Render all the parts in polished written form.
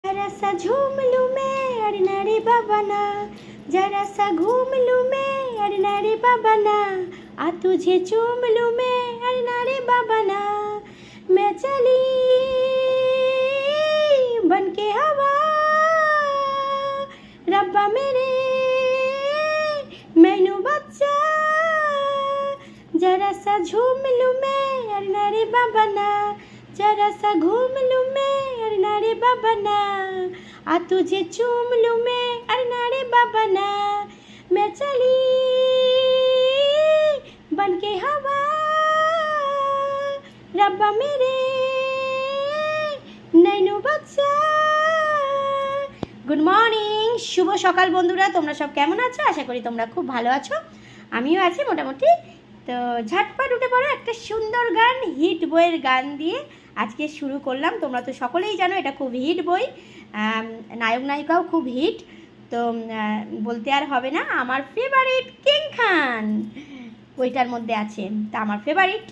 जरा सा झूम लूं मैं अरे नारे बाबा ना, जरा सा घूम लूं मैं अरे नारे बाबा ना, आ तुझे चूम लूं मैं अरे नारे बाबा ना, मैं चली बन के हवा रब्बा मेरे मैनू बच्चा, जरा सा झूम लूं मैं अरे नारे बाबा ना, जरा सा घूम लूं मैं अरे नारे बाबा ना, आ तुझे चूम लूं मैं अरे नारे बाबा ना, मैं चली बन के हवा रब्बा मेरे नैनू बच्चा। गुड मर्निंग, शुभ सकाल बंधुरा, তোমরা সব কেমন আছো? আশা করি তোমরা খুব ভালো আছো, আমিও আছি মোটামুটি। তো ঝটপট উঠে পড়ো, একটা সুন্দর গান, হিট বইয়ের গান দিয়ে আজকে শুরু করলাম। তোমরা তো সকলেই জানো এটা খুব হিট বই, নায়ক নায়িকাও খুব হিট, তো বলতে আর হবে না। আমার ফেভারিট কিং খান বইটার মধ্যে আছে, তা আমার ফেভারিট।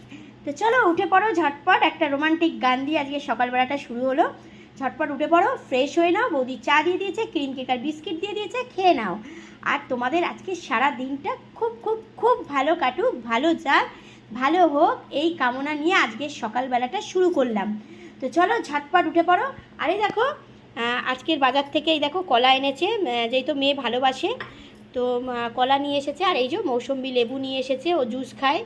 তো চলো উঠে পড়ো ঝটপট, একটা রোমান্টিক গান দিয়ে আজকে সকালবেলাটা শুরু হলো। ঝটপট উঠে পড়ো, ফ্রেশ হয়ে নাও, বৌদি চা দিয়ে দিয়েছে, ক্রিম কেক আর বিস্কিট দিয়ে দিয়েছে, খেয়ে নাও। আর তোমাদের আজকে সারা দিনটা খুব খুব খুব ভালো কাটুক, ভালো যাক, ভালো হোক, এই কামনা নিয়ে আজকের সকালবেলাটা শুরু করলাম। তো চলো ঝটপট উঠে পড়ো। আরে দেখো আজকের বাজার থেকে এই দেখো কলা এনেছে, যেই তো মেয়ে ভালোবাসে, তো কলা নিয়ে এসেছে, আর এই যে মৌসম্বি লেবু নিয়ে এসেছে, ও জুস খায়,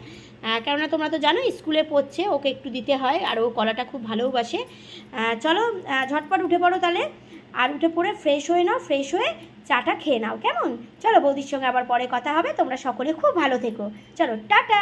কেননা তোমরা তো জানো স্কুলে পড়ছে, ওকে একটু দিতে হয়, আর ও কলাটা খুব ভালোবাসে। চলো ঝটপট উঠে পড়ো তাহলে, আর উঠে পড়ে ফ্রেশ হয়ে নাও, ফ্রেশ হয়ে চাটা খেয়ে নাও, কেমন? চলো বৌদির সঙ্গে আবার পরে কথা হবে, তোমরা সকলে খুব ভালো থেকো, চলো টাটা।